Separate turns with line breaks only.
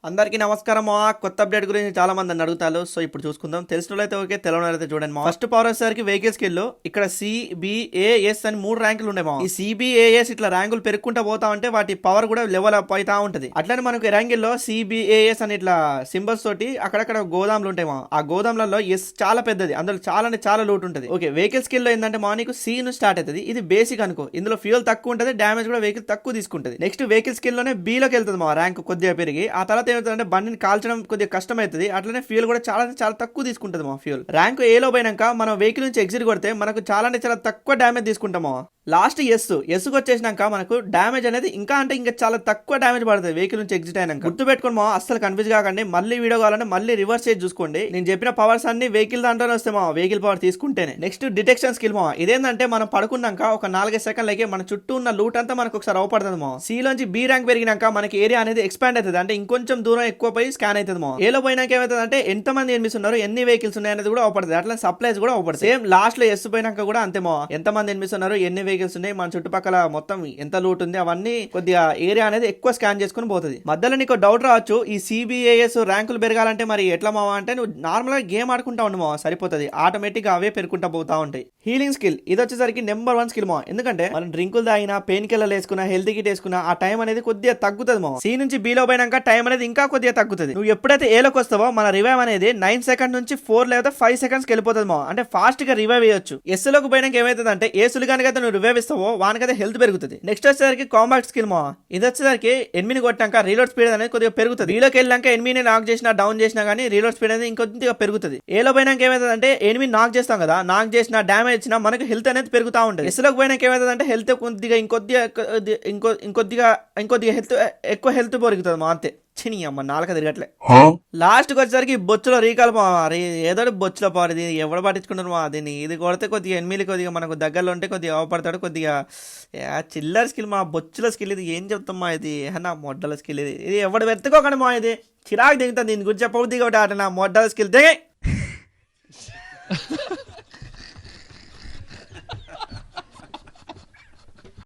అందరికీ నమస్కారం మా కొత్త అప్డేట్ గురించి చాలా మంది నన్ను అడుగుతారు. సో ఇప్పుడు చూసుకుందాం. తెలిసిన వాళ్ళైతే ఓకే, తెలియని వాళ్ళైతే చూడండి. మా ఫస్ట్ పవర్ వచ్చేసరికి వెహికల్ స్కిల్ ఇక్కడ సిబిఏఎస్ అని 3 ర్యాంకులు ఉన్నాయి. మా ఈ సిబిఏఎస్ ఇట్లా ర్యాంకులు పెరుగుకుంటా పోతా ఉంటే వాటి పవర్ కూడా లెవెల్ అప్ అవుతా ఉంటది. అట్లనే మనకు ర్యాంకుల్లో సిబిఏఎస్ అని ఇట్లా సింబల్స్ తోటి అక్కడక్కడ గోదాములు ఉంటాయి. మా ఆ గోదాములలో ఎస్ చాలా పెద్దది, అందులో చాలా లూట్ ఉంటుంది. ఓకే, వెహికల్ స్కిల్ లో ఏంటంటే మా నీకు సి ను స్టార్ట్ అవుతుంది. ఇది బేసిక్ అనుకో, ఇందులో ఫ్యూల్ తక్కువ ఉంటుంది, డ్యామేజ్ కూడా వెహికల్ తక్కువ తీసుకుంటది. నెక్స్ట్ వెహికల్ స్కిల్ లోనే బి లోకి వెళ్తుంది మా ర్యాంక్ కొద్దిగా పెరిగి. ఆ తర్వాత ఏమవుతుందంటే బండిని కాల్చడం కొద్దిగా కష్టం అవుతుంది. అట్లనే ఫ్యూల్ కూడా చాలా తక్కువ తీసుకుంటది మా ఫ్యూల్. ర్యాంక్ ఏలో పోయినాక మనం వెహికల్ నుంచి ఎగ్జిట్ కొడితే మనకు చాలా తక్కువ డ్యామేజ్ తీసుకుంటాము. లాస్ట్ ఎస్కి వచ్చేసినాక మనకు డ్యామేజ్ అనేది ఇంకా చాలా తక్కువ డ్యామేజ్ పడుతుంది వెహికల్ నుంచి ఎగ్జిట్ అయినాక. గుర్తు పెట్టుకోండి మా, అస్సలు కన్ఫ్యూజ్ కాకండి. మళ్ళీ వీడియో కావాలంటే మళ్ళీ రివర్స్ చేసి చూసుకోండి. నేను చెప్పిన పవర్స్ అన్ని వెహికల్ దాంట్లోనే వస్తాయి మా, వెహికల్ పవర్ తీసుకుంటేనే. నెక్స్ట్ డిటెక్షన్ స్కిల్ మా, ఇదేంటంటే మనం పడుకున్నాక ఒక 4 సెకండ్లకి మన చుట్టూ ఉన్న లూట్ అంతా మనకు ఒకసారి అవపడుతుంది మా. సి లోంచి బి ర్యాంక్ పెరిగినాక మనకి ఏరియా అనేది ఎక్స్పాండ్ అవుతుంది, అంటే ఇంకొంచెం దూరం ఎక్కువ పోయి స్కాన్ అవుతుంది మా. ఏలో పోయినాక ఏమవుతుంది అంటే ఎంత మంది ఎనిమిస్ ఉన్నారు, ఎన్ని వెహికల్స్ ఉన్నాయి అనేది కూడా అవపడుతుంది. అట్లా సప్లైస్ కూడా అవపడుతుంది. సేమ్ లాస్ట్ లో ఎస్ పోయినాక కూడా అంతే మా, ఎంత మంది ఎనిమిస్ ఉన్నారు, ఎన్ని వెహికల్స్ ఉన్నాయి, మన చుట్టుపక్కల మొత్తం ఎంత లూట్ ఉంది, అవన్నీ కొద్దిగా ఏరియా అనేది ఎక్కువ స్కాన్ చేసుకుని పోతుంది. మధ్యలో నీకు డౌట్ రావచ్చు, ఈ సిబిఐఎస్ ర్యాంకులు పెరగాలంటే మరి ఎట్లా మావా అంటే, నువ్వు నార్మల్ గా గేమ్ ఆడుకుంటా ఉండు మావా, సరిపోతుంది. ఆటోమేటిక్ గా అవే పెరుగుకుంటా పోతా ఉంటాయి. హీలింగ్ స్కిల్ ఇది వచ్చేసరికి నెంబర్ 1 స్కిల్ మా, ఎందుకంటే మనం డ్రింకులు తాగినా, పెయిన్ కిల్లర్ వేసుకున్నా, హెల్త్ కిట్ వేసుకున్నా ఆ టైం అనేది కొద్దిగా తగ్గుతుంది మా. సి నుంచి బిలో పోయినాక టైం అనేది ఇంకా కొద్దిగా తగ్గుతుంది. నువ్వు ఎప్పుడైతే ఏలోకి వస్తావో మన రివైవ్ అనేది 9 సెకండ్ నుంచి 4 లేదా 5 సెకండ్స్ వెళ్ళిపోతుంది మా, అంటే ఫాస్ట్ గా రివైవ్ వేయొచ్చు. ఎస్ లోకి పోయినాక ఏమైతుంది అంటే, ఏసులు కనుక నువ్వు రివైవ్ ఇస్తావో వానికైతే హెల్త్ పెరుగుతుంది. నెక్స్ట్ వచ్చేసరికి కాంబాట్ స్కిల్ మా, ఇది వచ్చేసరికి ఎనిమిది కొట్టాక రీలోడ్ స్పీడ్ అనేది కొద్దిగా పెరుగుతుంది. వీలోకి వెళ్ళాక ఎనిమిది నాక్ చేసినా డౌన్ చేసినా కానీ రీలోడ్ స్పీడ్ అనేది ఇంకొద్దిగా పెరుగుతుంది. ఏలో పోయినాక ఏమైతుంది అంటే, ఎనిమిది నాక్ చేస్తాం కదా, నాక్ చేసినా డ్యామేజ్ ఇచ్చినా మనకి హెల్త్ అనేది పెరుగుతూ ఉంటుంది. ఎస్ లోకి పోయినాక ఏమైతుంది అంటే, హెల్త్ కొద్దిగా ఇంకొద్దిగా హెల్త్ ఎక్కువ హెల్త్ పెరుగుతుంది మా, అంతే. చిని అమ్మ నాలుక తిరగట్లే. లాస్ట్ కి వచ్చేసరికి బొచ్చులో రీకాల్ ఏదో బొచ్చులో పవర్, ఇది ఎవరు పట్టించుకుంటారు మా దీన్ని. ఇది కొడితే కొద్దిగా ఎనిమిది కొద్దిగా మనకు దగ్గరలో ఉంటే కొద్దిగా అవపడతాడు. కొద్దిగా చిల్లర్ స్కిల్ మా, బొచ్చుల స్కిల్ ఇది. ఏం చెప్తామా ఇది, నా మొడ్డల స్కిల్ ఇది. ఇది ఎవడు వెతుకోకండి మా, ఇది చిరాకు దిగుతుంది. దీని గురించి చెప్పవు దిగొట్టి ఆట, నా మొడ్డల స్కిల్ దిగే.